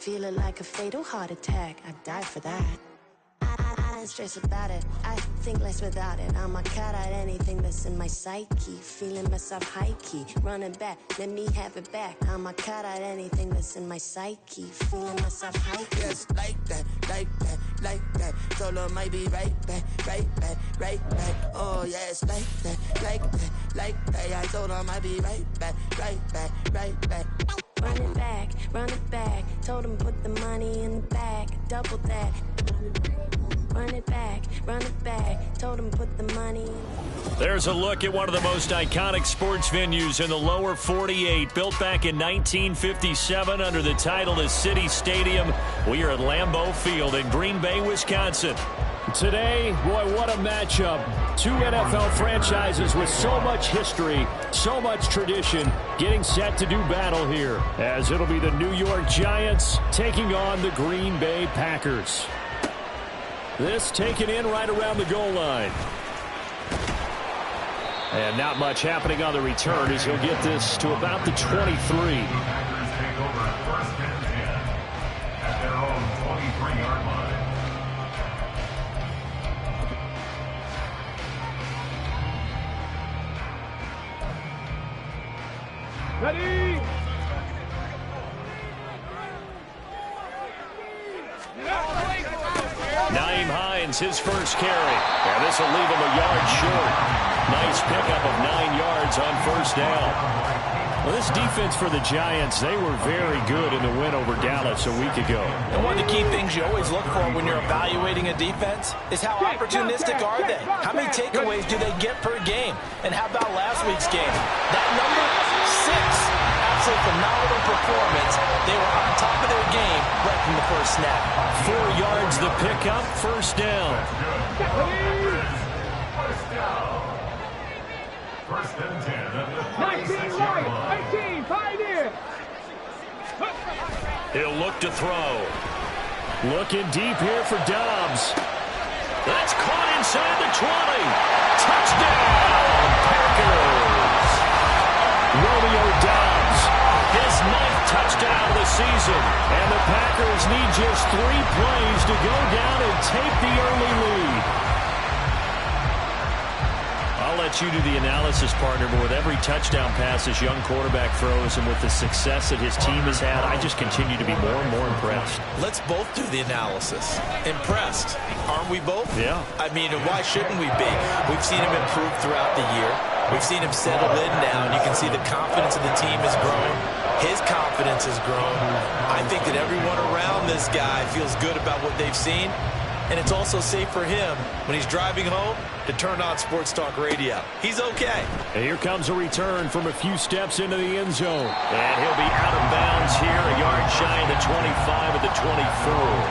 feeling like a fatal heart attack. I'd die for that. I don't stress about it, I think less without it. I'ma cut out anything that's in my psyche. Feeling myself high-key, running back, let me have it back. I'ma cut out anything that's in my psyche. Feeling myself high-key. Yes, like that, like that, like that. Solo might be right back, right back, right back. Oh yes, like that, like that, like that. I told her I might be right back, right back, right back. Run it back, told him put the money in the bag, double that. Run it back, told him put the money in. There's a look at one of the most iconic sports venues in the lower 48, built back in 1957 under the title of City Stadium. We are at Lambeau Field in Green Bay, Wisconsin. Today, boy, what a matchup. Two NFL franchises with so much history, so much tradition, getting set to do battle here, as it'll be the New York Giants taking on the Green Bay Packers. This taken in right around the goal line. And not much happening on the return as he'll get this to about the 23. Ready? Nyheim Hines, his first carry. And this will leave him a yard short. Nice pickup of 9 yards on first down. Well, this defense for the Giants, they were very good in the win over Dallas a week ago. And one of the key things you always look for when you're evaluating a defense is how opportunistic are they? How many takeaways do they get per game? And how about last week's game? That number, 6. Absolute phenomenal performance. They were on top of their game right from the first snap. 4 yards the pickup, first down. First and 10. 19 right, 18, Pioneer. He'll look to throw. Looking deep here for Dobbs. That's caught inside the 20. Touchdown, Packers. Romeo Dobbs, his 9th touchdown of the season. And the Packers need just 3 plays to go down and take the early lead. I'll let you do the analysis, partner, but with every touchdown pass this young quarterback throws and with the success that his team has had, I just continue to be more and more impressed. Let's both do the analysis. Impressed. Aren't we both? Yeah. I mean, why shouldn't we be? We've seen him improve throughout the year. We've seen him settle in now, and you can see the confidence of the team has grown. His confidence has grown. I think that everyone around this guy feels good about what they've seen, and it's also safe for him when he's driving home to turn on Sports Talk Radio. He's okay. And here comes a return from a few steps into the end zone. And he'll be out of bounds here, a yard shy of the 25 of the 24.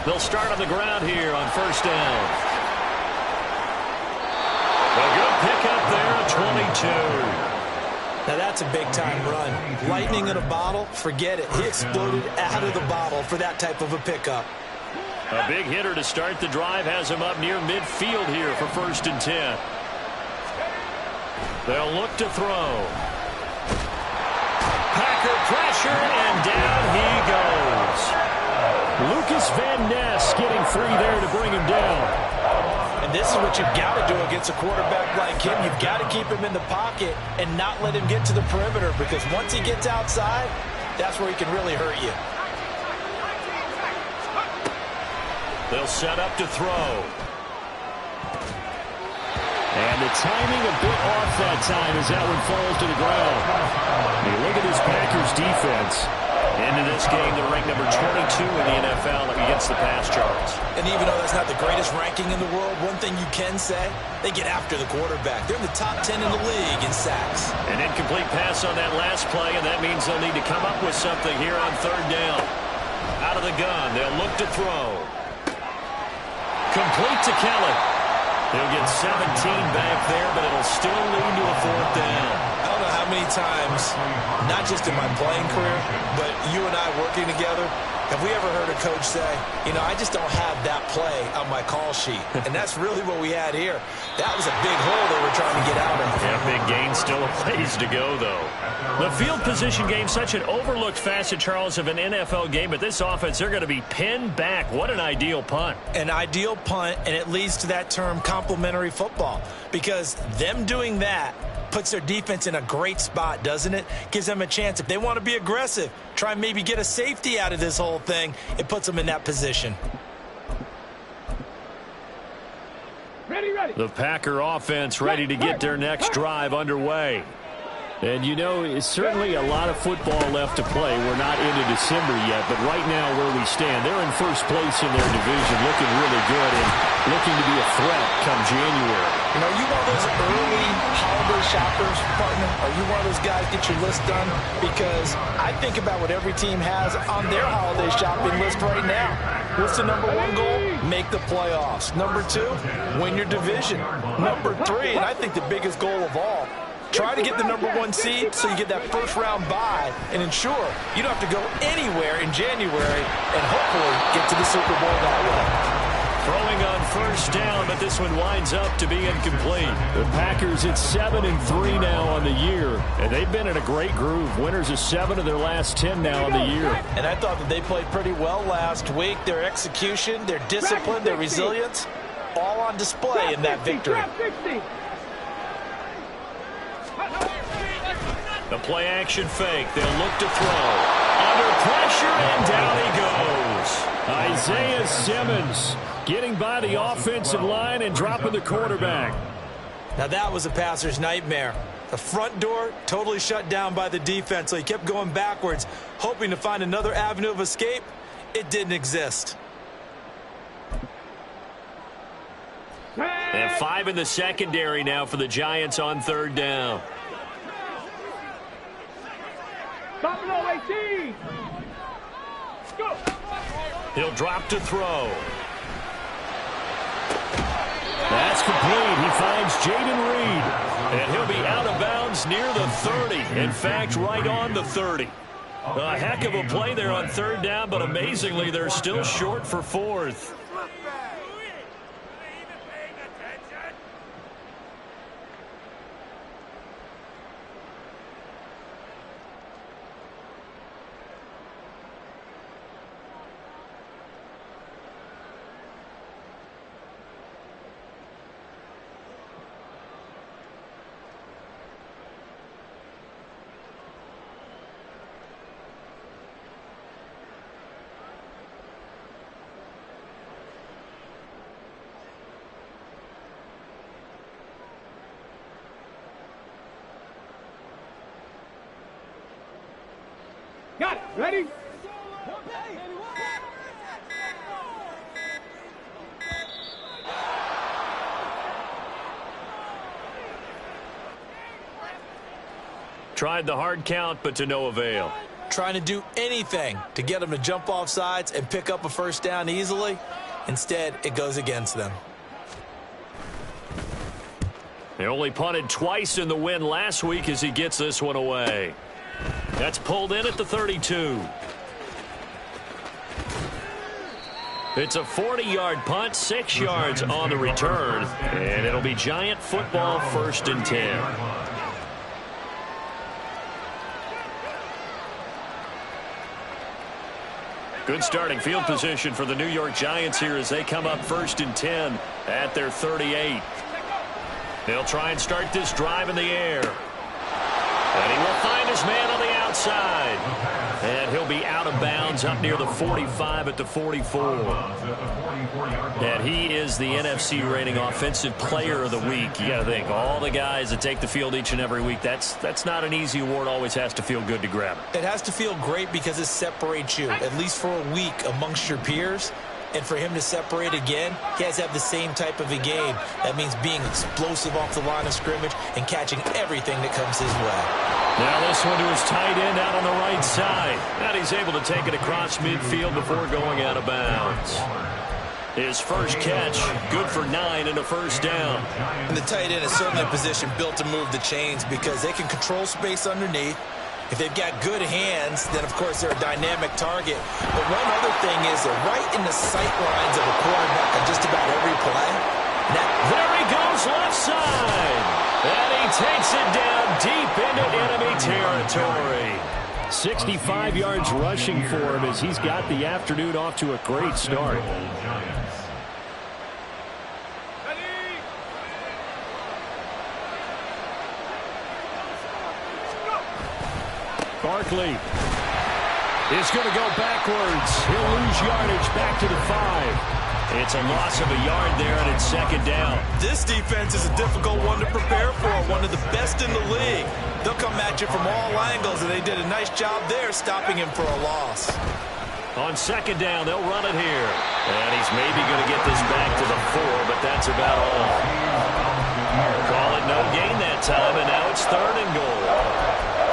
They'll start on the ground here on first down. A good pickup there at 22. Now that's a big-time run. Lightning in a bottle, forget it. He exploded out of the bottle for that type of a pickup. A big hitter to start the drive has him up near midfield here for first and 10. They'll look to throw. Packer pressure, and down he goes. Lucas Van Ness getting free there to bring him down. And this is what you've got to do against a quarterback like him. You've got to keep him in the pocket and not let him get to the perimeter, because once he gets outside, that's where he can really hurt you. They'll set up to throw. And the timing a bit off that time as that one falls to the ground. And you look at this Packers defense. Into this game, they're ranked number 22 in the NFL against the pass yards. And even though that's not the greatest ranking in the world, one thing you can say, they get after the quarterback. They're in the top 10 in the league in sacks. An incomplete pass on that last play, and that means they'll need to come up with something here on third down. the gun. They'll look to throw. Complete to Kelly. He'll get 17 back there, but it'll still lead to a 4th down. I don't know how many times, not just in my playing career, but you and I working together, have we ever heard a coach say, you know, I just don't have that play on my call sheet. And that's really what we had here. That was a big hole they were trying to get out of. Yeah, big gain, still a ways to go, though. The field position game, such an overlooked facet, Charles, of an NFL game, but this offense, they're going to be pinned back. What an ideal punt. An ideal punt, and it leads to that term complementary football, because them doing that puts their defense in a great spot, doesn't it? Gives them a chance. If they want to be aggressive, try and maybe get a safety out of this whole thing, it puts them in that position. The Packer offense ready to get their next drive underway. And, you know, it's certainly a lot of football left to play. We're not into December yet, but right now where we stand, they're in first place in their division, looking really good and looking to be a threat come January. You know, you one of those early holiday shoppers, partner? Are you one of those guys get your list done? Because I think about what every team has on their holiday shopping list right now. What's the number 1 goal? Make the playoffs. Number 2, win your division. Number 3, and I think the biggest goal of all, try to get the number 1 seed so you get that first-round bye and ensure you don't have to go anywhere in January and hopefully get to the Super Bowl that way. Throwing on first down, but this one winds up to be incomplete. The Packers at 7-3 now on the year, and they've been in a great groove. Winners of 7 of their last 10 now on the year. And I thought that they played pretty well last week. Their execution, their discipline, their resilience, all on display in that victory. The play-action fake. They'll look to throw. Under pressure, and down he goes. Isaiah Simmons getting by the offensive line and dropping the quarterback. Now that was a passer's nightmare. The front door totally shut down by the defense, so he kept going backwards, hoping to find another avenue of escape. It didn't exist. They have 5 in the secondary now for the Giants on 3rd down. Buffalo 18. Go. He'll drop to throw. That's complete. He finds Jaden Reed. And he'll be out of bounds near the 30. In fact, right on the 30. A heck of a play there on 3rd down, but amazingly, they're still short for 4th. Got it. Ready? Tried the hard count, but to no avail. Trying to do anything to get them to jump off sides and pick up a first down easily. Instead, it goes against them. They only punted twice in the win last week as he gets this one away. That's pulled in at the 32. It's a 40-yard punt, 6 yards on the return, and it'll be Giant football 1st and 10. Good starting field position for the New York Giants here as they come up 1st and 10 at their 38. They'll try and start this drive in the air. And he will find his man on the outside. And he'll be out of bounds up near the 45 at the 44. And he is the NFC rating offensive player of the week. You got to think, all the guys that take the field each and every week, that's not an easy award. Always has to feel good to grab. It has to feel great because it separates you, at least for a week, amongst your peers. And for him to separate again, he has to have the same type of a game. That means being explosive off the line of scrimmage and catching everything that comes his way. Now this one to his tight end out on the right side. And he's able to take it across midfield before going out of bounds. His first catch, good for 9 and a first down. And the tight end is certainly a position built to move the chains because they can control space underneath. If they've got good hands, then, of course, they're a dynamic target. But one other thing is they're right in the sight lines of a quarterback on just about every play. There he goes left side. And he takes it down deep into enemy territory. 65 yards rushing for him as he's got the afternoon off to a great start. Barkley is going to go backwards. He'll lose yardage back to the 5. It's a loss of a yard there, and it's second down. This defense is a difficult one to prepare for, one of the best in the league. They'll come at you from all angles, and they did a nice job there stopping him for a loss. On second down, they'll run it here. And he's maybe going to get this back to the 4, but that's about all. Call it no gain that time, and now it's third and goal.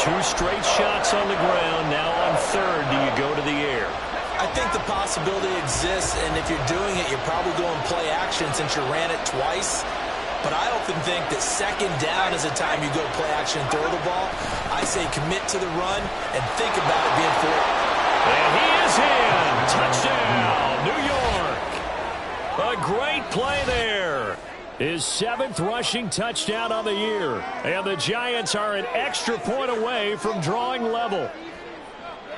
2 straight shots on the ground. Now on third, do you go to the air? I think the possibility exists, and if you're doing it, you're probably going play action since you ran it twice. But I often think that second down is the time you go play action and throw the ball. I say commit to the run and think about it being fourth. And he is in. Touchdown, New York. A great play there. His 7th rushing touchdown on the year. And the Giants are an extra point away from drawing level.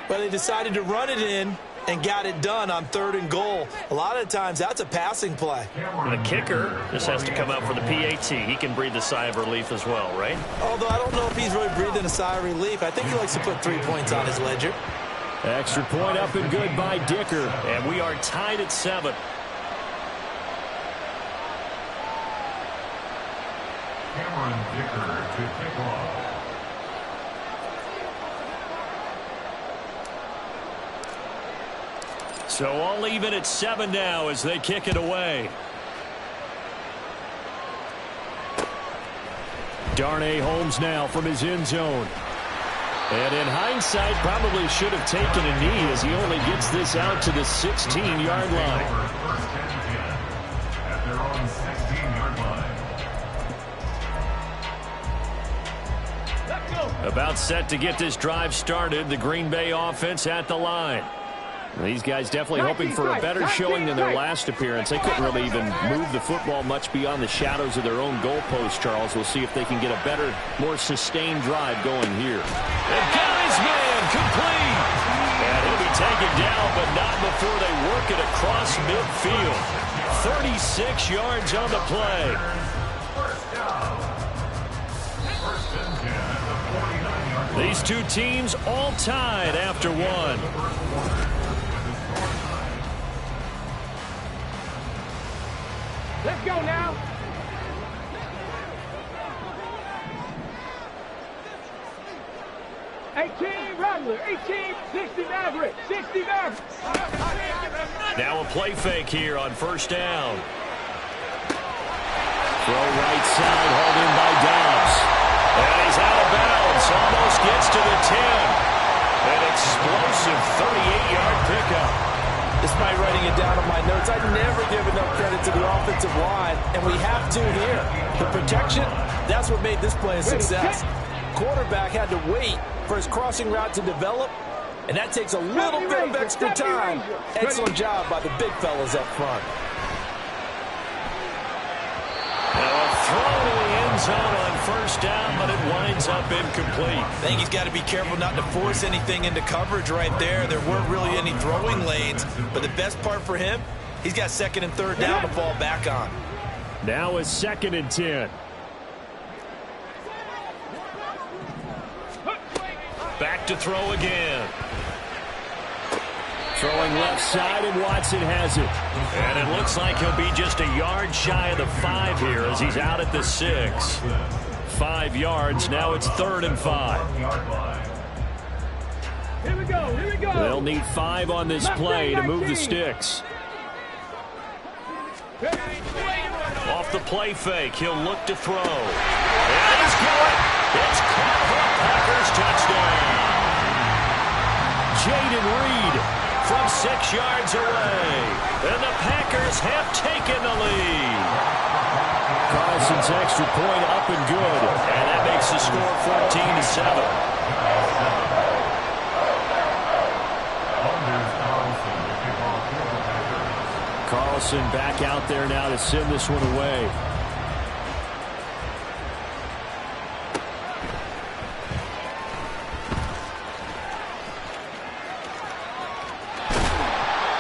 But they decided to run it in and got it done on third and goal. A lot of times, that's a passing play. The kicker just has to come out for the PAT. He can breathe a sigh of relief as well, right? Although I don't know if he's really breathing a sigh of relief. I think he likes to put 3 points on his ledger. Extra point up and good by Dicker. And we are tied at 7. Cameron Dicker to kick off. So all even at 7 now as they kick it away. Darnay Holmes now from his end zone. And in hindsight, probably should have taken a knee as he only gets this out to the 16-yard line. At their own 16-yard line. About set to get this drive started. The Green Bay offense at the line. These guys definitely hoping for a better showing than their last appearance. They couldn't really even move the football much beyond the shadows of their own goalpost, Charles. We'll see if they can get a better, more sustained drive going here. And got his man complete. And he'll be taken down, but not before they work it across midfield. 36 yards on the play. These two teams all tied after 1. Let's go now. Rattler, 18, 60 Maverick, 60 Maverick. Now a play fake here on first down. Throw right side, hauled in by Dobbs. And he's out of bounds, almost gets to the 10. An explosive 38-yard pickup. Despite writing it down on my notes, I never give enough credit to the offensive line, and we have to here. The protection, that's what made this play a success. Quarterback had to wait for his crossing route to develop, and that takes a little bit of extra time. Excellent job by the big fellas up front. Now a throw to the end zone on first down, but it winds up incomplete. I think he's got to be careful not to force anything into coverage right there. There weren't really any throwing lanes, but the best part for him, he's got second and third down to fall back on. Now a 2nd and 10. Back to throw again. Throwing left side, and Watson has it. And it looks like he'll be just a yard shy of the 5 here as he's out at the 6. 5 yards. Now it's 3rd and 5. Here we go, here we go. They'll need 5 on this play to move the sticks. Off the play fake, he'll look to throw. And he's going. It's caught for a Packers touchdown. Jayden Reed from 6 yards away. And the Packers have taken the lead. Carlson's extra point up and good. And that makes the score 14-7. Carlson back out there now to send this one away.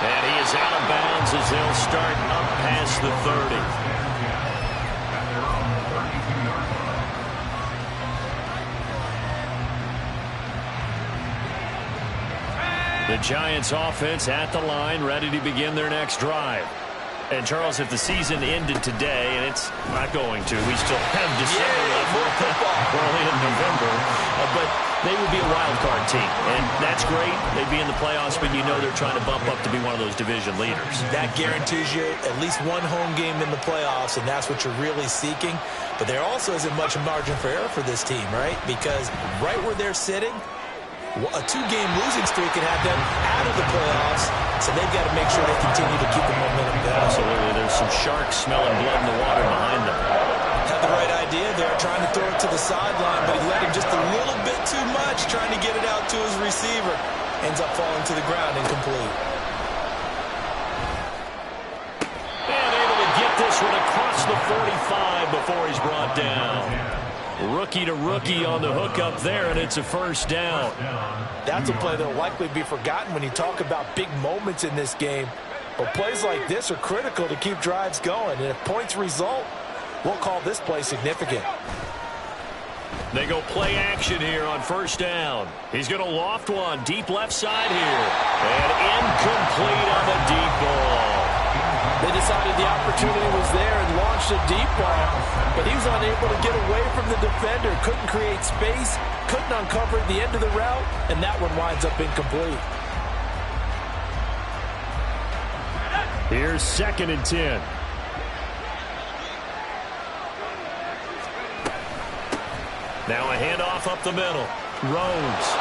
And he is out of bounds as they'll start up past the 30. The Giants offense at the line, ready to begin their next drive. And, Charles, if the season ended today, and it's not going to, we still have December left. We're only in November. But they would be a wild card team. And that's great. They'd be in the playoffs, but you know they're trying to bump up to be one of those division leaders. That guarantees you at least one home game in the playoffs, and that's what you're really seeking. But there also isn't much margin for error for this team, right? Because right where they're sitting, a 2-game losing streak can have them out of the playoffs, so they've got to make sure they continue to keep the momentum going. Absolutely. There's some sharks smelling blood in the water behind them. Had the right idea there, trying to throw it to the sideline, but he let him just a little bit too much, trying to get it out to his receiver. Ends up falling to the ground incomplete. And able to get this one across the 45 before he's brought down. Rookie to rookie on the hookup there, and it's a first down. That's a play that will likely be forgotten when you talk about big moments in this game. But plays like this are critical to keep drives going. And if points result, we'll call this play significant. They go play action here on first down. He's going to loft one deep left side here. And incomplete on the deep ball. They decided the opportunity was there and launched a deep ball, but he was unable to get away from the defender, couldn't create space, couldn't uncover the end of the route, and that one winds up incomplete. Here's 2nd and 10. Now a handoff up the middle. Rhodes.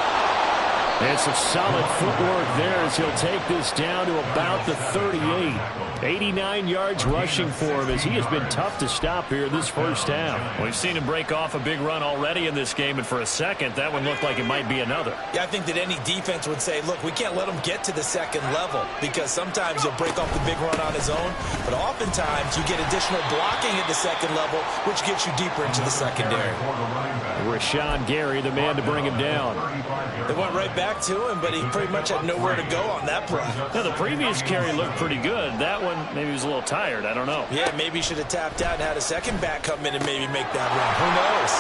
And some solid footwork there as he'll take this down to about the 38. 89 yards rushing for him as he has been tough to stop here this first half. We've seen him break off a big run already in this game, and for a second, that one looked like it might be another. Yeah, I think that any defense would say, look, we can't let him get to the second level because sometimes he'll break off the big run on his own, but oftentimes you get additional blocking at the second level, which gets you deeper into the secondary. Rashawn Gary, the man to bring him down. They went right back to him, but he pretty much had nowhere to go on that play. Now, the previous carry looked pretty good. That one, maybe he was a little tired. I don't know. Yeah, maybe he should have tapped out and had a second back come in and maybe make that run. Who knows?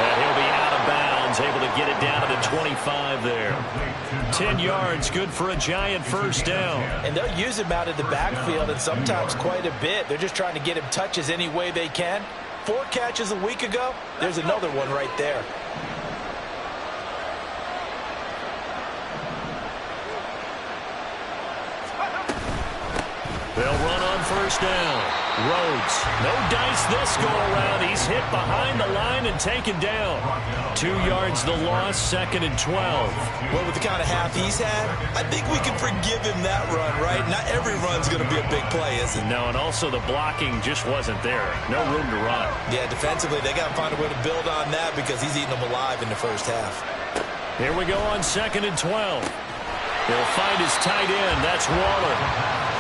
And he'll be out of bounds, able to get it down to the 25 there. 10 yards, good for a Giant first down. And they'll use him out of the backfield, and sometimes quite a bit. They're just trying to get him touches any way they can. 4 catches a week ago, there's another one right there. They'll run on first down. Rhodes, no dice this go around. He's hit behind the line and taken down. 2 yards the loss, 2nd and 12. Well, with the kind of half he's had, I think we can forgive him that run, right? Not every run's going to be a big play, is it? No, and also the blocking just wasn't there. No room to run. Yeah, defensively, they got to find a way to build on that because he's eating them alive in the first half. Here we go on 2nd and 12. He'll find his tight end. That's Waller.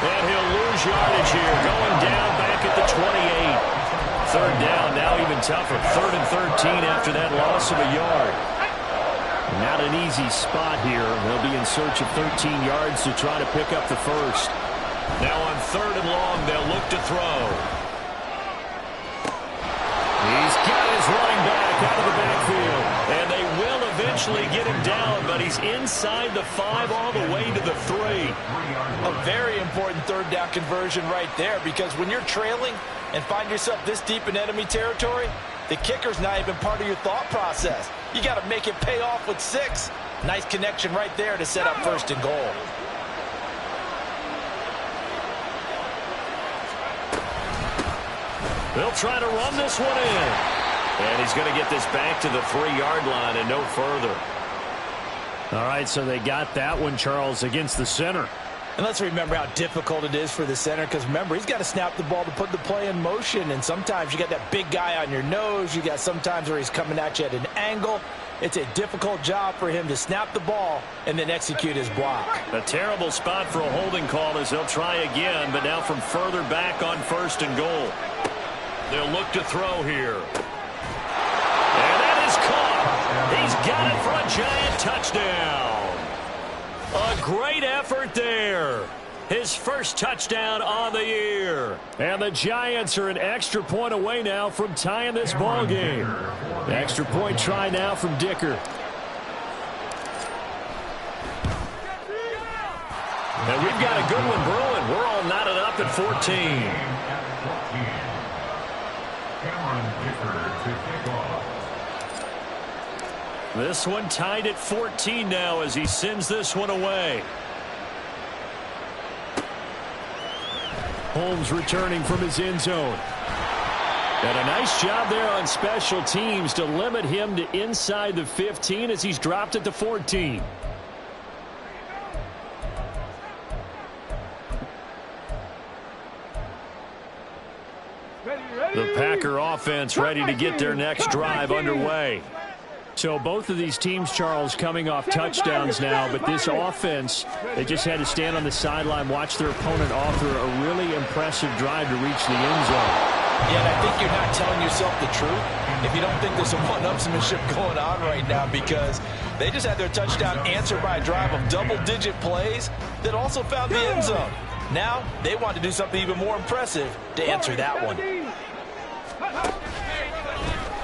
And he'll lose yardage here, going down back at the 28. 3rd down, now even tougher. 3rd and 13 after that loss of a yard. Not an easy spot here. They'll be in search of 13 yards to try to pick up the first. Now on 3rd and long, they'll look to throw. He's got his running back out of the backfield. And they will eventually get him down, but he's inside the 5 all the way to the 3. A very important 3rd down conversion right there, because when you're trailing and find yourself this deep in enemy territory, the kicker's not even part of your thought process. You got to make it pay off with 6. Nice connection right there to set up 1st and goal. They'll try to run this one in. And he's going to get this back to the 3-yard line and no further. All right, so they got that one, Charles, against the center. And let's remember how difficult it is for the center, because remember, he's got to snap the ball to put the play in motion, and sometimes you got that big guy on your nose. You got sometimes where he's coming at you at an angle. It's a difficult job for him to snap the ball and then execute his block. A terrible spot for a holding call as they'll try again, but now from further back on 1st and goal. They'll look to throw here. And that is caught. He's got it for a Giant touchdown. A great effort there. His first touchdown on the year. And the Giants are an extra point away now from tying this ball game. The extra point try now from Dicker. And we've got a good one brewing. We're all knotted up at 14. This one tied at 14 now as he sends this one away. Holmes returning from his end zone. And a nice job there on special teams to limit him to inside the 15 as he's dropped at the 14. The Packer offense ready to get their next drive underway. So both of these teams, Charles, coming off touchdowns now, but this offense, they just had to stand on the sideline, watch their opponent author a really impressive drive to reach the end zone. Yeah, and I think you're not telling yourself the truth if you don't think there's some one-upsmanship going on right now, because they just had their touchdown answered by a drive of double-digit plays that also found the end zone. Now they want to do something even more impressive to answer that one.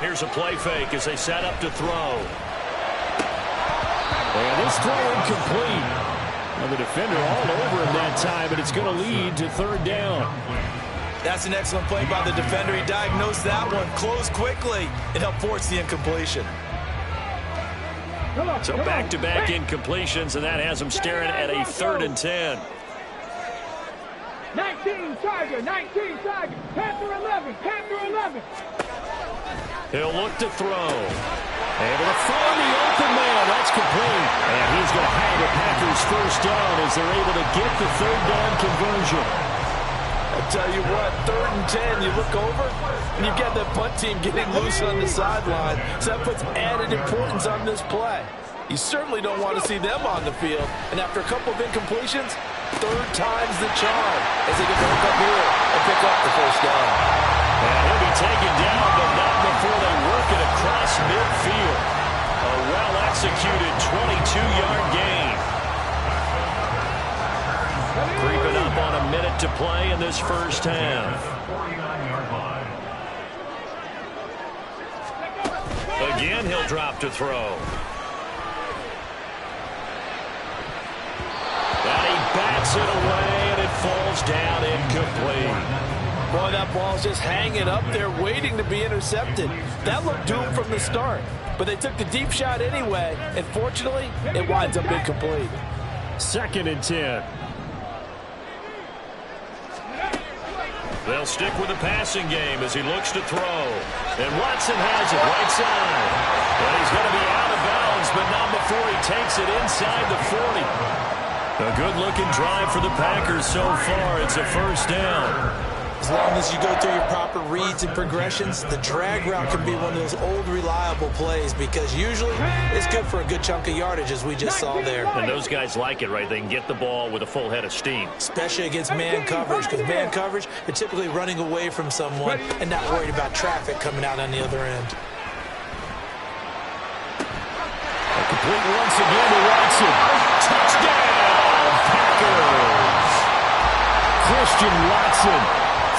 Here's a play fake as they set up to throw. And this throw incomplete. Well, the defender all over him that time, but it's going to lead to 3rd down. That's an excellent play by the defender. He diagnosed that one, closed quickly, and helped force the incompletion. So back-to-back incompletions, and that has him staring at a 3rd and 10. 19 Tiger, Panther 11, Panther 11. He'll look to throw. Able to find the open man. That's complete. And he's going to have the Packers first down as they're able to get the 3rd down conversion. I'll tell you what, 3rd and 10, you look over, and you've got that punt team getting loose on the sideline. So that puts added importance on this play. You certainly don't want to see them on the field. And after a couple of incompletions, 3rd time's the charm as they get to hook up here and pick up the first down. And he'll be taken down, but not before they work it across midfield. A well-executed 22-yard gain. Creeping up on a minute to play in this first half. Again, he'll drop to throw. And he bats it away, and it falls down incomplete. Boy, that ball's just hanging up there, waiting to be intercepted. That looked doomed from the start, but they took the deep shot anyway, and fortunately, it winds up incomplete. 2nd and 10. They'll stick with the passing game as he looks to throw. And Watson has it right side. And he's going to be out of bounds, but not before he takes it inside the 40. A good-looking drive for the Packers so far. It's a first down. As long as you go through your proper reads and progressions, the drag route can be one of those old reliable plays because usually it's good for a good chunk of yardage as we just saw there. And those guys like it, right? They can get the ball with a full head of steam. Especially against man coverage, because man coverage, you're typically running away from someone and not worried about traffic coming out on the other end. A complete once again to Watson. Touchdown, Packers! Christian Watson.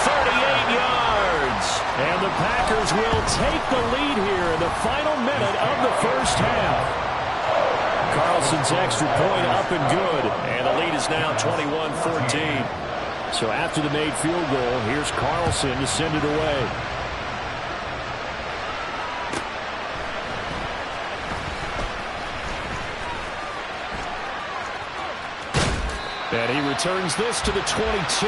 38 yards. And the Packers will take the lead here in the final minute of the first half. Carlson's extra point up and good. And the lead is now 21-14. So after the made field goal, here's Carlson to send it away. And he returns this to the 22.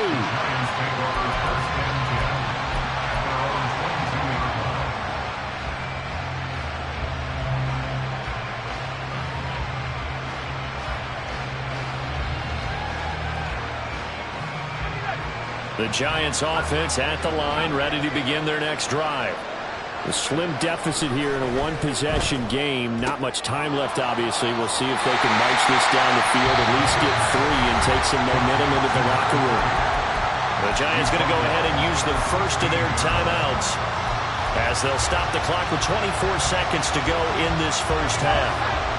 The Giants offense at the line, ready to begin their next drive. A slim deficit here in a one-possession game. Not much time left, obviously. We'll see if they can march this down the field, at least get 3 and take some momentum into the locker room. The Giants going to go ahead and use the first of their timeouts as they'll stop the clock with 24 seconds to go in this first half.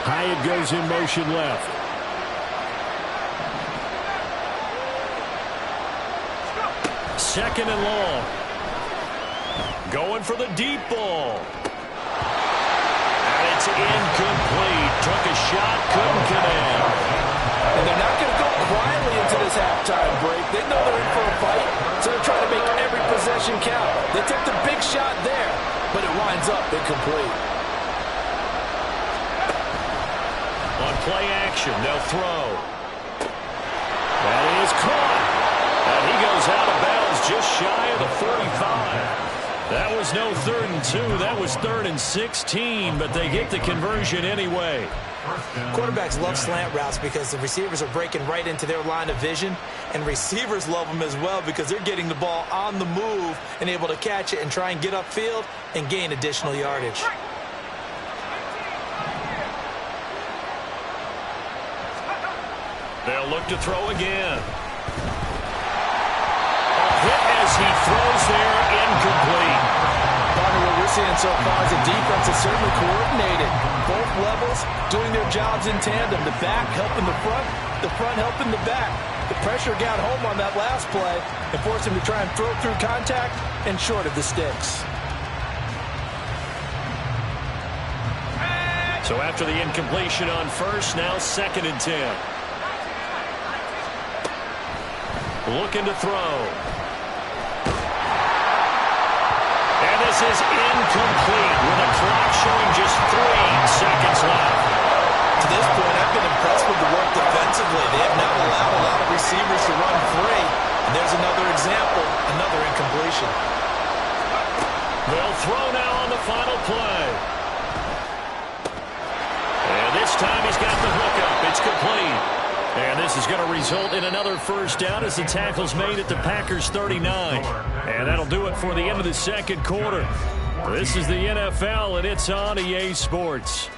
Hyatt goes in motion left. Second and long. Going for the deep ball. And it's incomplete. Took a shot, couldn't connect. And they're not going to go quietly into this halftime break. They know they're in for a fight, so they're trying to make every possession count. They took the big shot there, but it winds up incomplete. On play action, they'll throw. That is caught. And he goes out of bounds just shy of the 45. That was no 3rd and 2. That was 3rd and 16, but they get the conversion anyway. Quarterbacks love slant routes because the receivers are breaking right into their line of vision, and receivers love them as well because they're getting the ball on the move and able to catch it and try and get upfield and gain additional yardage. They'll look to throw again. A hit as he throws there, incomplete. Partner, what we're seeing so far is the defense is certainly coordinated. Both levels doing their jobs in tandem. The back helping the front helping the back. The pressure got home on that last play and forced him to try and throw through contact and short of the sticks. So after the incompletion on first, now 2nd and 10. Looking to throw. And this is incomplete with the clock showing just 3 seconds left. To this point, I've been impressed with the work defensively. They have not allowed a lot of receivers to run free. And there's another example, another incompletion. They'll throw now on the final play. And this time he's got the hookup. It's complete. And this is going to result in another first down as the tackle's made at the Packers 39. And that'll do it for the end of the second quarter. This is the NFL, and it's on EA Sports.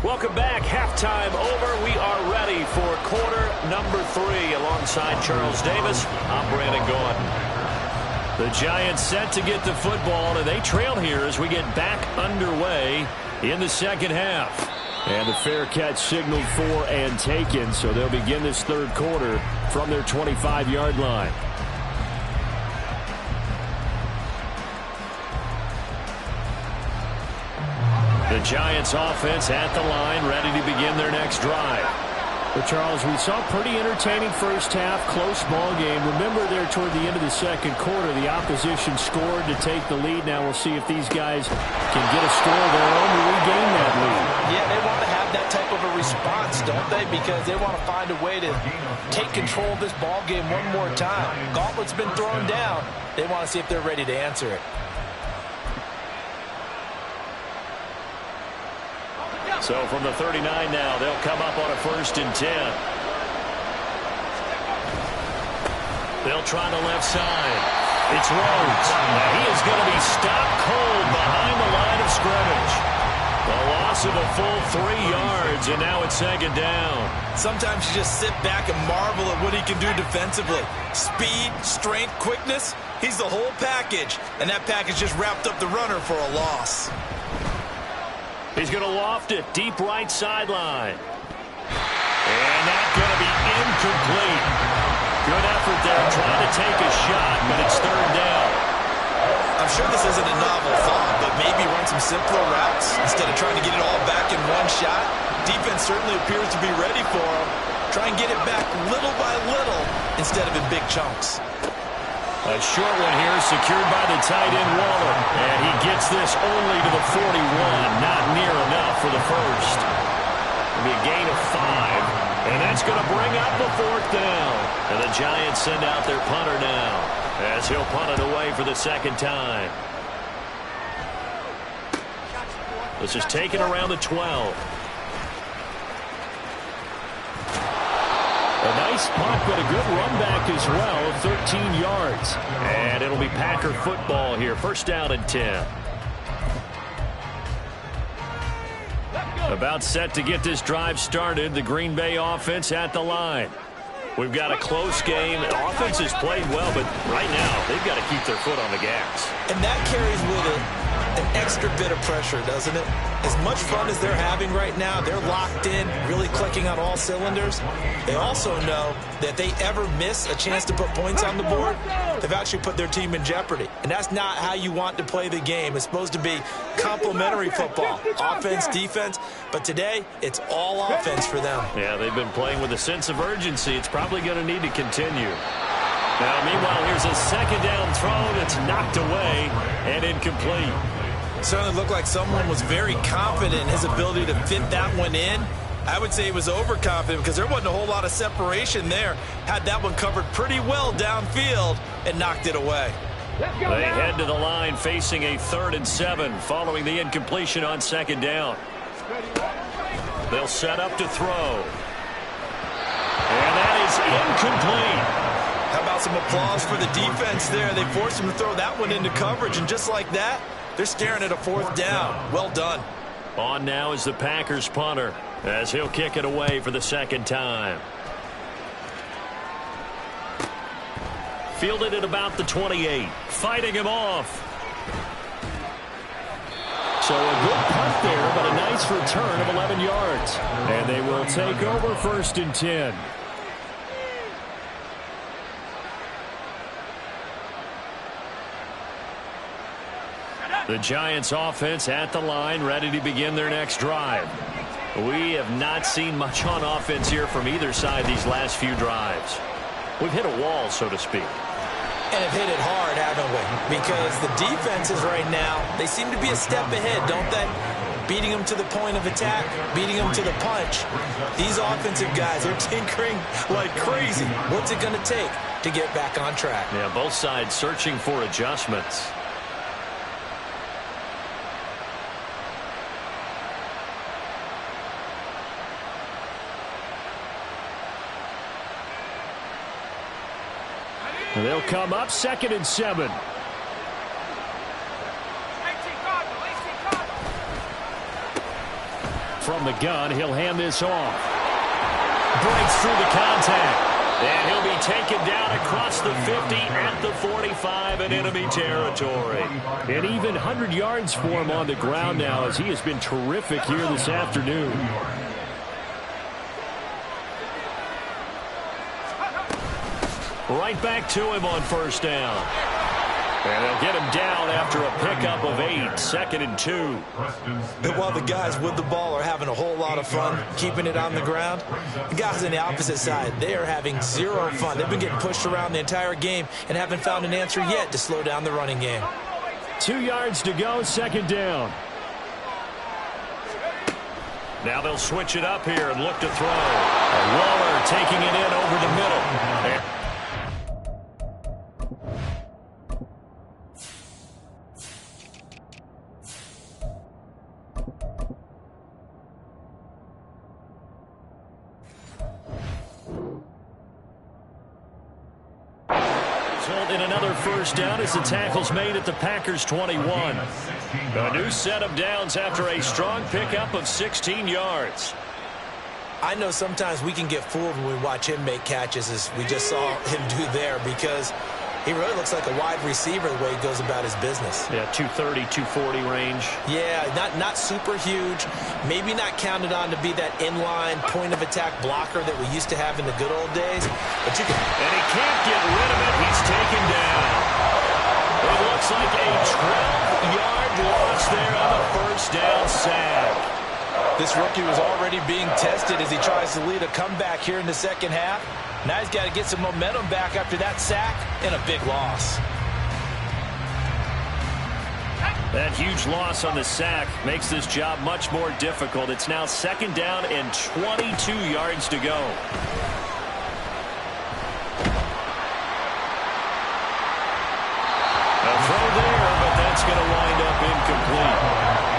Welcome back. Halftime over. We are ready for quarter number 3. Alongside Charles Davis, I'm Brandon Gaudin. The Giants set to get the football, and they trail here as we get back underway in the second half. And the fair catch signaled for and taken, so they'll begin this third quarter from their 25-yard line. The Giants offense at the line, ready to begin their next drive. Well, Charles, we saw a pretty entertaining first half, close ball game. Remember there toward the end of the second quarter, the opposition scored to take the lead. Now we'll see if these guys can get a score of their own to regain that lead. Yeah, they want to have that type of a response, don't they? Because they want to find a way to take control of this ball game one more time. Gauntlet's been thrown down. They want to see if they're ready to answer it. So from the 39 now, they'll come up on a 1st and 10. They'll try the left side. It's Rhodes. Now he is going to be stopped cold behind the line of scrimmage. The loss of a full 3 yards, and now it's 2nd down. Sometimes you just sit back and marvel at what he can do defensively. Speed, strength, quickness, he's the whole package. And that package just wrapped up the runner for a loss. He's going to loft it deep right sideline. And that's going to be incomplete. Good effort there trying to take a shot, but it's 3rd down. I'm sure this isn't a novel thought, but maybe run some simpler routes instead of trying to get it all back in one shot. Defense certainly appears to be ready for him. Try and get it back little by little instead of in big chunks. A short one here secured by the tight end Waller. And he gets this only to the 41. Not near enough for the first. That's going to bring up the 4th down. And the Giants send out their punter now, as he'll punt it away for the 2nd time. This is taken around the 12. A nice punt, but a good run back as well of 13 yards. And it'll be Packer football here. 1st down and 10. About set to get this drive started. The Green Bay offense at the line. We've got a close game. The offense has played well, but right now they've got to keep their foot on the gas. And that carries with it an extra bit of pressure, doesn't it? As much fun as they're having right now, they're locked in, really clicking on all cylinders. They also know that if they ever miss a chance to put points on the board, they've actually put their team in jeopardy. And that's not how you want to play the game. It's supposed to be complementary football, offense, defense. But today, it's all offense for them. Yeah, they've been playing with a sense of urgency. It's probably going to need to continue. Now, meanwhile, here's a 2nd down throw that's knocked away and incomplete. Certainly looked like someone was very confident in his ability to fit that one in. I would say he was overconfident because there wasn't a whole lot of separation there. Had that one covered pretty well downfield and knocked it away. They head to the line facing a 3rd and 7 following the incompletion on 2nd down. They'll set up to throw. And that is incomplete. How about some applause for the defense there? They forced him to throw that one into coverage, and just like that, they're staring at a 4th down. Well done. On now is the Packers punter, as he'll kick it away for the 2nd time. Fielded at about the 28. Fighting him off. So a good punt there, but a nice return of 11 yards. And they will take over 1st and 10. The Giants offense at the line, ready to begin their next drive. We have not seen much on offense here from either side these last few drives. We've hit a wall, so to speak. And have hit it hard, haven't we? Because the defenses right now, they seem to be a step ahead, don't they? Beating them to the point of attack, beating them to the punch. These offensive guys are tinkering like crazy. What's it going to take to get back on track? Yeah, both sides searching for adjustments. They'll come up 2nd and 7. From the gun, he'll hand this off. Breaks through the contact. And he'll be taken down across the 50 at the 45 in enemy territory. And even 100 yards for him on the ground now, as he has been terrific here this afternoon. Right back to him on 1st down. And they'll get him down after a pickup of 8, 2nd and 2. And while the guys with the ball are having a whole lot of fun keeping it on the ground, the guys on the opposite side, they are having zero fun. They've been getting pushed around the entire game and haven't found an answer yet to slow down the running game. 2 yards to go, 2nd down. Now they'll switch it up here and look to throw. Waller taking it in over the middle. In another 1st down as the tackle's made at the Packers 21. A new set of downs after a strong pickup of 16 yards. I know sometimes we can get fooled when we watch him make catches, as we just saw him do there, because he really looks like a wide receiver the way he goes about his business. Yeah, 230, 240 range. Yeah, not super huge. Maybe not counted on to be that inline point-of-attack blocker that we used to have in the good old days. But you can... And he can't get rid of it. He's taken down. It looks like a 12-yard loss there on the 1st down sack. This rookie was already being tested as he tries to lead a comeback here in the 2nd half. Now he's got to get some momentum back after that sack and a big loss. That huge loss on the sack makes this job much more difficult. It's now 2nd down and 22 yards to go. A throw there, but that's going to wind up incomplete.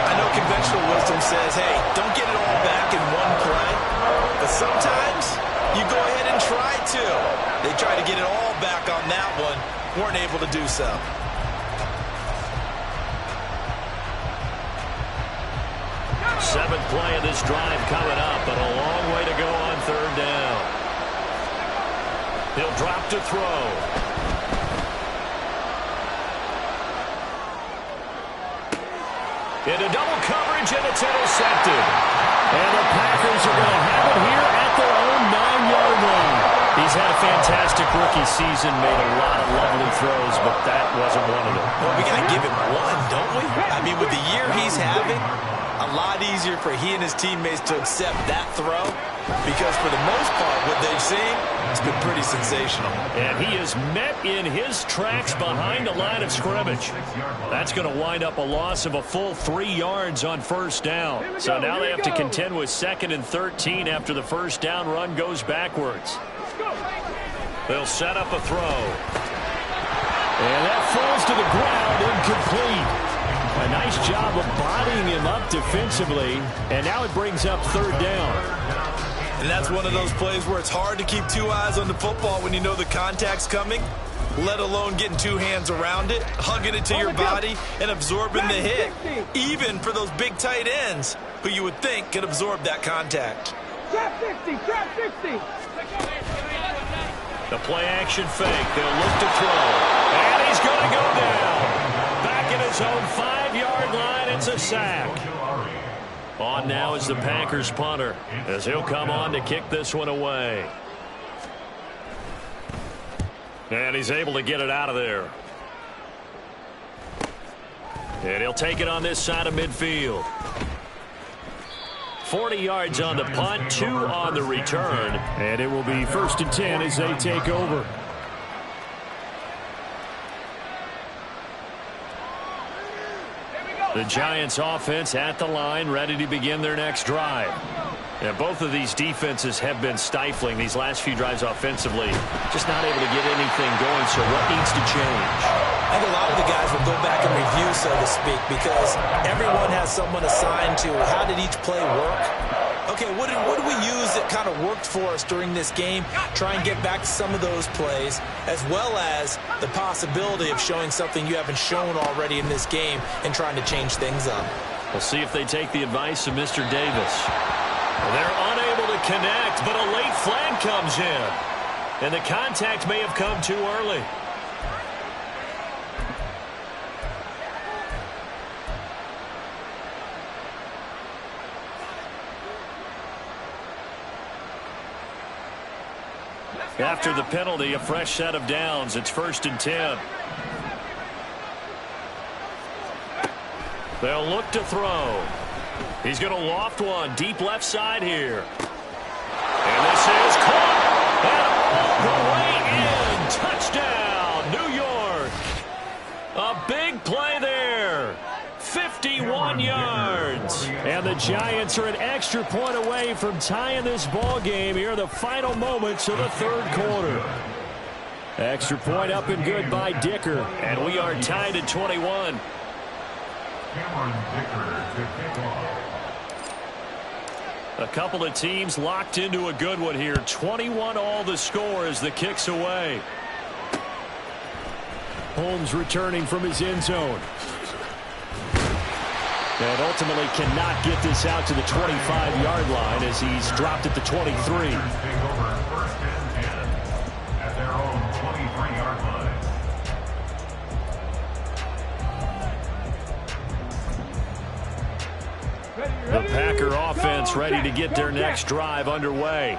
I know conventional wisdom says, hey, don't get it all back in one play. But sometimes you go ahead and try to. They tried to get it all back on that one. Weren't able to do so. Seventh play of this drive coming up, but a long way to go on 3rd down. He'll drop to throw. Into double coverage, and it's intercepted. And the Packers are going to have it here at their own 9-yard line. He's had a fantastic rookie season, made a lot of lovely throws, but that wasn't one of them. Well, we got to give him one, don't we? I mean, with the year he's having, a lot easier for he and his teammates to accept that throw because for the most part, what they've seen, it's been pretty sensational. And he is met in his tracks behind the line of scrimmage. That's going to wind up a loss of a full 3 yards on 1st down. So now they have to contend with 2nd and 13 after the 1st down run goes backwards. They'll set up a throw. And that falls to the ground, incomplete. A nice job of bodying him up defensively, and now it brings up 3rd down. And that's one of those plays where it's hard to keep 2 eyes on the football when you know the contact's coming, let alone getting 2 hands around it, hugging it to your body, and absorbing the hit, even for those big tight ends who you would think could absorb that contact. Trap 60, trap 60. The play-action fake. They'll look to throw. And he's going to go down. Back at his own 5-yard line, it's a sack. On now is the Packers punter, as he'll come on to kick this one away. And he's able to get it out of there. And he'll take it on this side of midfield. 40 yards on the punt, 2 on the return. And it will be 1st and 10 as they take over. The Giants offense at the line, ready to begin their next drive. And both of these defenses have been stifling these last few drives offensively. Just not able to get anything going, so what needs to change? I think a lot of the guys will go back and review, so to speak, because everyone has someone assigned to how did each play work. Okay, what did we use that kind of worked for us during this game? Try and get back to some of those plays, as well as the possibility of showing something you haven't shown already in this game and trying to change things up. We'll see if they take the advice of Mr. Davis. They're unable to connect, but a late flag comes in. And the contact may have come too early. After the penalty, a fresh set of downs. It's 1st and 10. They'll look to throw. He's going to loft one deep left side here. And this is caught. And all the way in. Touchdown, New York. A big play there. 51 yards. And the Giants are an extra point away from tying this ball game here in the final moments of the 3rd quarter. Extra point up and good by Dicker. And we are tied at 21. A couple of teams locked into a good one here. 21 all the score as the kick's away. Holmes returning from his end zone. And ultimately cannot get this out to the 25-yard line as he's dropped at the 23. The Packer offense ready to get their next drive underway.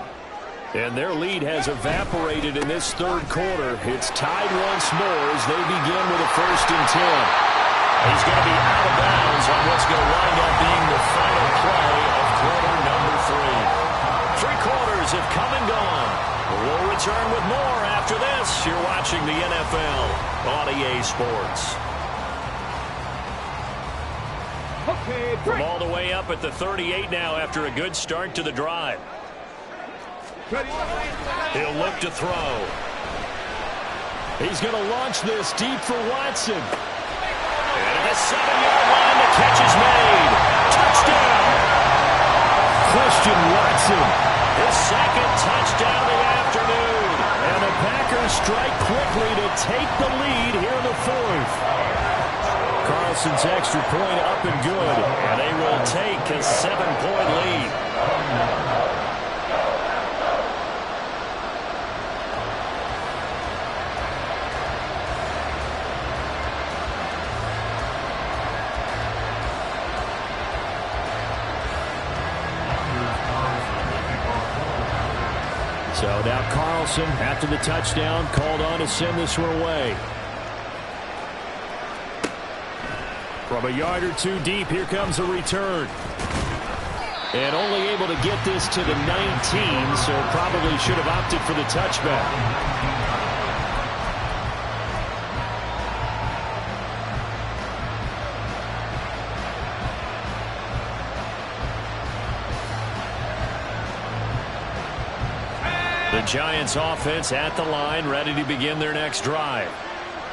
And their lead has evaporated in this 3rd quarter. It's tied once more as they begin with a 1st and 10. He's going to be out of bounds on what's going to wind up being the final play of quarter number 3. 3 quarters have come and gone. We'll return with more after this. You're watching the NFL on EA Sports. From all the way up at the 38 now after a good start to the drive. He'll look to throw. He's going to launch this deep for Watson. And at the 7-yard line, the catch is made. Touchdown! Christian Watson, his second touchdown of the afternoon. And the Packers strike quickly to take the lead here in the fourth. Carlson's extra point up and good. And they will take a 7-point lead. So now Carlson, after the touchdown, called on to send this one away. From a yard or two deep, here comes a return. And only able to get this to the 19, so probably should have opted for the touchback. The Giants offense at the line, ready to begin their next drive.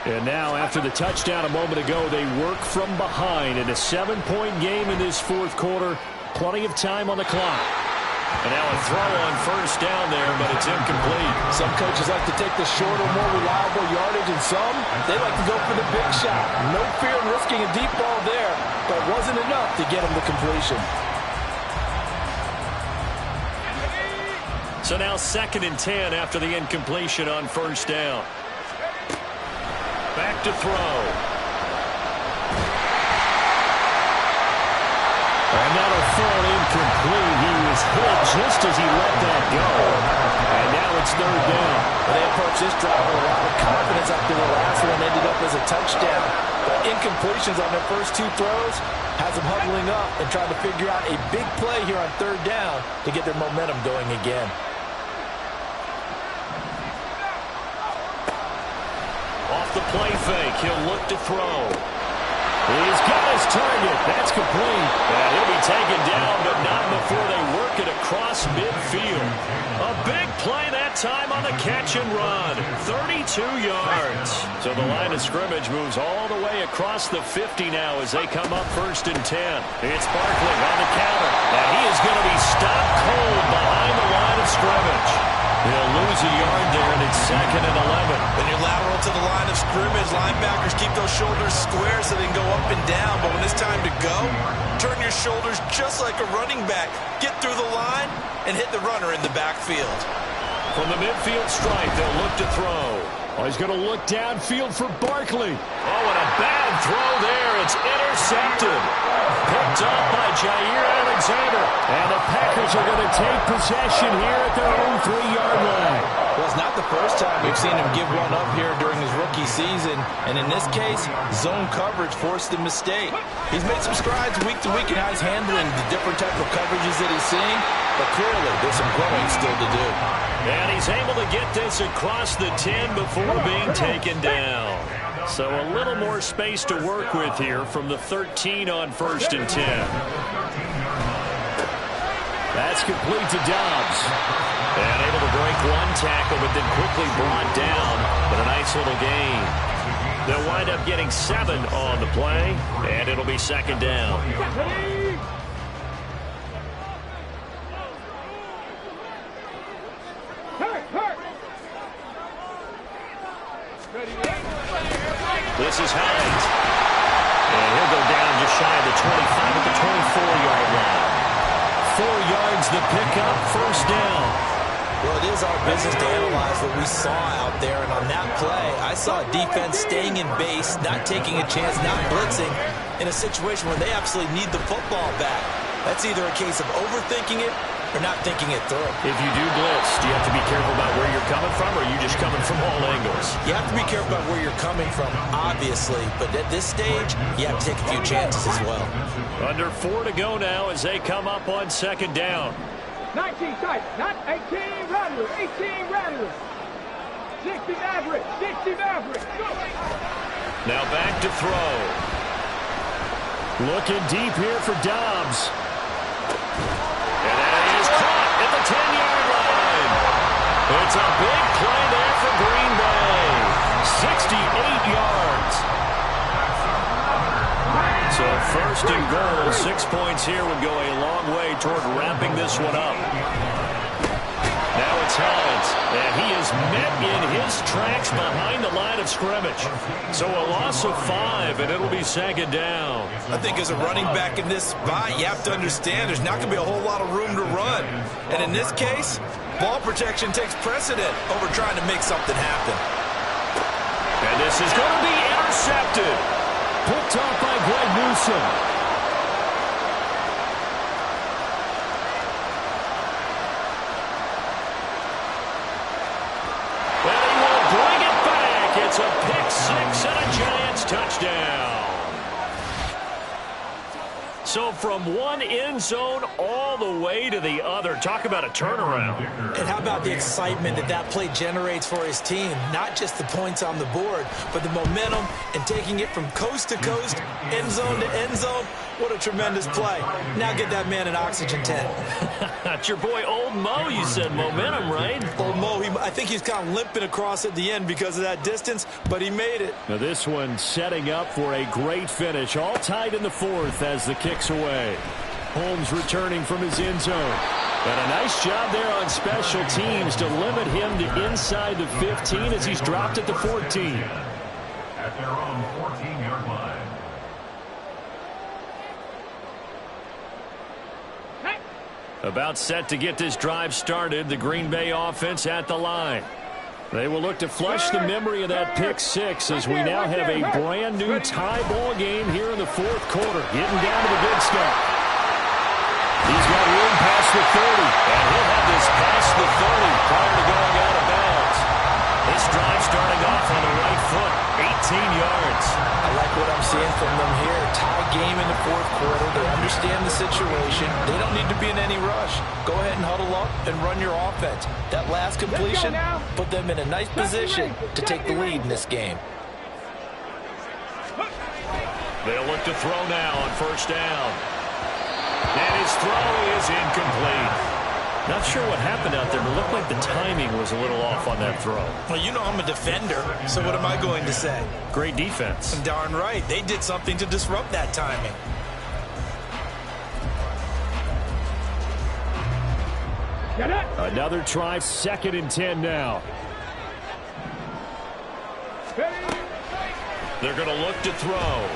And now, after the touchdown a moment ago, they work from behind in a 7-point game in this fourth quarter. Plenty of time on the clock. And now a throw on first down there, but it's incomplete. Some coaches like to take the shorter, more reliable yardage, and some, they like to go for the big shot. No fear in risking a deep ball there, but it wasn't enough to get him the completion. So now 2nd and 10 after the incompletion on first down. Back to throw. And that'll fall incomplete. He was hit just as he let that go. And now it's 3rd down. They approach this drive with a lot of confidence after the last one ended up as a touchdown. But incompletions on their first 2 throws has them huddling up and trying to figure out a big play here on 3rd down to get their momentum going again. Off the play fake, he'll look to throw. He's got his target. That's complete. And he'll be taken down, but not before they work it across midfield. A big play that time on the catch and run. 32 yards. So the line of scrimmage moves all the way across the 50 now as they come up 1st and 10. It's Barkley on the counter. And he is going to be stopped cold behind the line of scrimmage. He'll lose a yard there, and it's 2nd and 11. When you're lateral to the line of scrimmage, linebackers keep those shoulders square so they can go up and down. But when it's time to go, turn your shoulders just like a running back. Get through the line and hit the runner in the backfield. From the midfield stripe, they'll look to throw. Oh, he's going to look downfield for Barkley. Oh, and a bad throw there. It's intercepted. Picked up by Jair Alexander. And the Packers are going to take possession here at their own 3-yard line. Well, it's not the first time we've seen him give one up here during his rookie season. And in this case, zone coverage forced the mistake. He's made some strides week to week in how he's handling the different type of coverages that he's seeing. But clearly, there's some growing still to do. And he's able to get this across the 10 before being taken down. So a little more space to work with here from the 13 on 1st and 10. That's complete to Dobbs. And able to break one tackle, but then quickly brought down. But a nice little gain. They'll wind up getting 7 on the play, and it'll be 2nd down. This is Hines. And he'll go down just shy of the 25 at the 24-yard line. 4 yards the pickup, 1st down. Well, it is our business to analyze what we saw out there. And on that play, I saw a defense staying in base, not taking a chance, not blitzing, in a situation where they absolutely need the football back. That's either a case of overthinking it or not thinking it through. If you do blitz, do you have to be careful about where you're coming from, or are you just coming from all angles? You have to be careful about where you're coming from, obviously. But at this stage, you have to take a few chances as well. Under 4 to go now as they come up on 2nd down. 19 tight, not 18 Rattler, 18 Rattler. 60 average, 60 average. Go. Now back to throw. Looking deep here for Dobbs. And that is caught at the 10-yard line. It's a big play there for Green Bay. 68 yards. So first and goal, 6 points here would go a long way toward wrapping this one up. Now it's Hines, and he is met in his tracks behind the line of scrimmage. So a loss of 5, and it'll be second down. I think as a running back in this spot, you have to understand there's not going to be a whole lot of room to run. And in this case, ball protection takes precedent over trying to make something happen. And this is going to be intercepted. Picked off by Greg Newsome. It's a pick six and a Giants touchdown. So from one end zone all the way to the other. Talk about a turnaround. And how about the excitement that play generates for his team? Not just the points on the board, but the momentum and taking it from coast to coast, end zone to end zone. What a tremendous play. Now get that man an oxygen tent. That's your boy Old Mo. You said momentum, right? Old Mo, I think he's kind of limping across at the end because of that distance, but he made it. Now this one setting up for a great finish. All tied in the fourth as the kick's away. Holmes returning from his end zone. And a nice job there on special teams to limit him to inside the 15 as he's dropped at the 14. At their own 14-yard line. About set to get this drive started, the Green Bay offense at the line. They will look to flush the memory of that pick six as we now have a brand new tie ball game here in the fourth quarter. Getting down to the good stuff. He's got room past the 30, and he'll have this past the 30 prior to going out of bounds. This drive starting off on the right foot, 18 yards. I like what I'm seeing from them here. Tie game in the fourth quarter. They understand the situation. They don't need to be in any rush. Go ahead and huddle up and run your offense. That last completion put them in a nice position to take the lead in this game. They'll look to throw now on first down. And his throw is incomplete. Not sure what happened out there, but it looked like the timing was a little off on that throw. Well, you know I'm a defender, so what am I going to say? Great defense. Darn right. They did something to disrupt that timing. Another try, 2nd and 10 now. They're going to look to throw.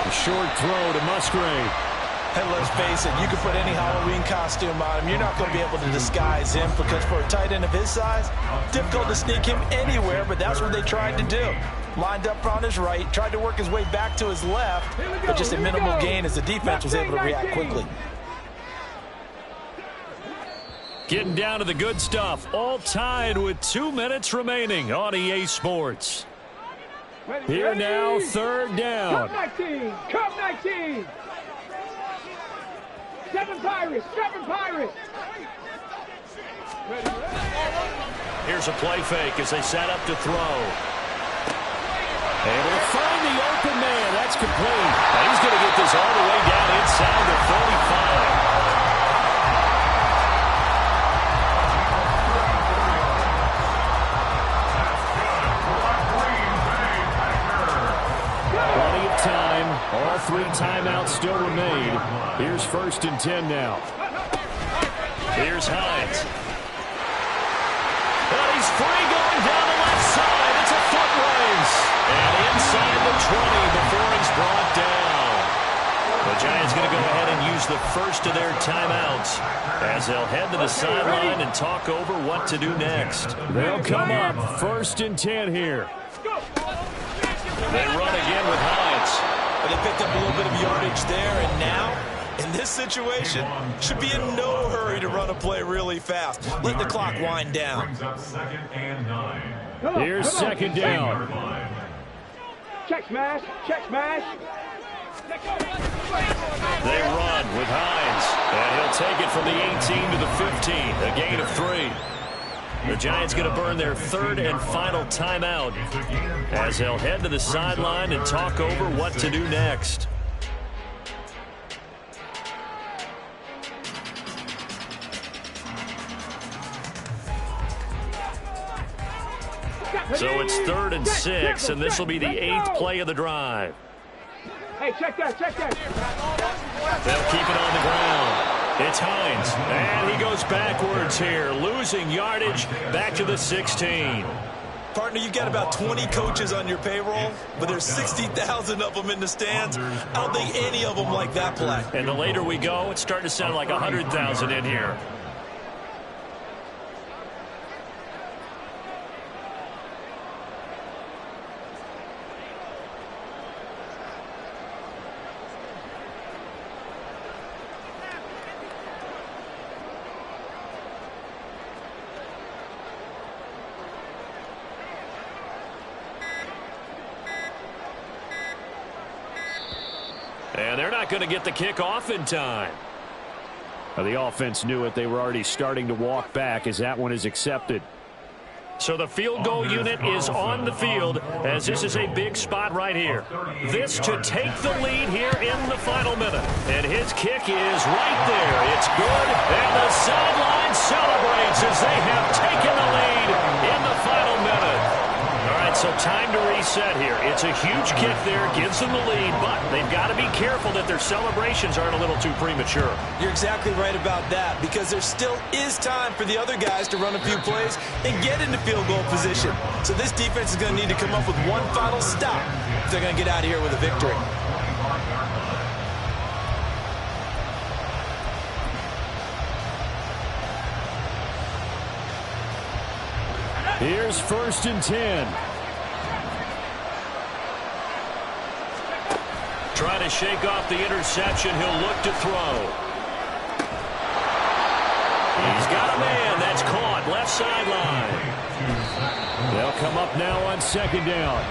A short throw to Musgrave. And let's face it, you can put any Halloween costume on him. You're not going to be able to disguise him because for a tight end of his size, difficult to sneak him anywhere, but that's what they tried to do. Lined up on his right, tried to work his way back to his left, but just a minimal gain as the defense was able to react quickly. Getting down to the good stuff, all tied with 2 minutes remaining on EA Sports. Here now, 3rd down. Come 19! 7 Pirates! Here's a play fake as they set up to throw. Able to find the open man. That's complete. And he's going to get this all the way down inside the 35. Plenty of time. All 3 timeouts still remain. Here's 1st and 10 now. Here's Hines. And he's free going down the left side. It's a foot race. And inside the 20 before he's brought down. The Giants going to go ahead and use the first of their timeouts as they'll head to the sideline and talk over what to do next. They'll come up 1st and 10 here. They run again with Hines. But they picked up a little bit of yardage there, and now, in this situation, should be in no hurry to run a play really fast. Let the clock wind down. Here's 2nd down. Check smash! They run with Hines, and he'll take it from the 18 to the 15, a gain of 3. The Giants going to burn their 3rd and final timeout as they'll head to the sideline and talk over what to do next. So it's 3rd and 6, and this will be the 8th play of the drive. Hey, check that. They'll keep it on the ground. It's Hines, and he goes backwards here, losing yardage back to the 16. Partner, you've got about 20 coaches on your payroll, but there's 60,000 of them in the stands. I don't think any of them like that play. And the later we go, it's starting to sound like 100,000 in here. And they're not going to get the kick off in time. The offense knew it. They were already starting to walk back as that one is accepted. So the field goal unit is on the field as this is a big spot right here. This to take the lead here in the final minute. And his kick is right there. It's good. And the sideline celebrates as they have taken the lead in the final minute. All right, so time to reset here. It's a huge kick there, gives them the lead, but they've got to be careful that their celebrations aren't a little too premature. You're exactly right about that, because there still is time for the other guys to run a few plays and get into field goal position. So this defense is going to need to come up with one final stop if they're going to get out of here with a victory. Here's 1st and 10. Trying to shake off the interception. He'll look to throw. He's got a man. That's caught. Left sideline. They'll come up now on 2nd down.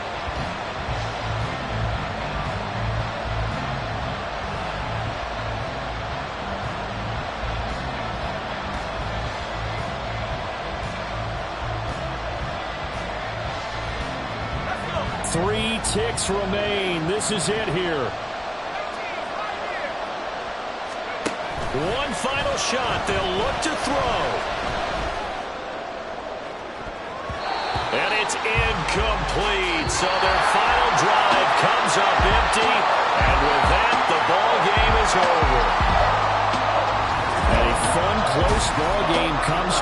Three ticks remain. This is it here. One final shot. They'll look to throw. And it's incomplete. So their final drive comes up empty. And with that, the ball game is over. And a fun, close ball game comes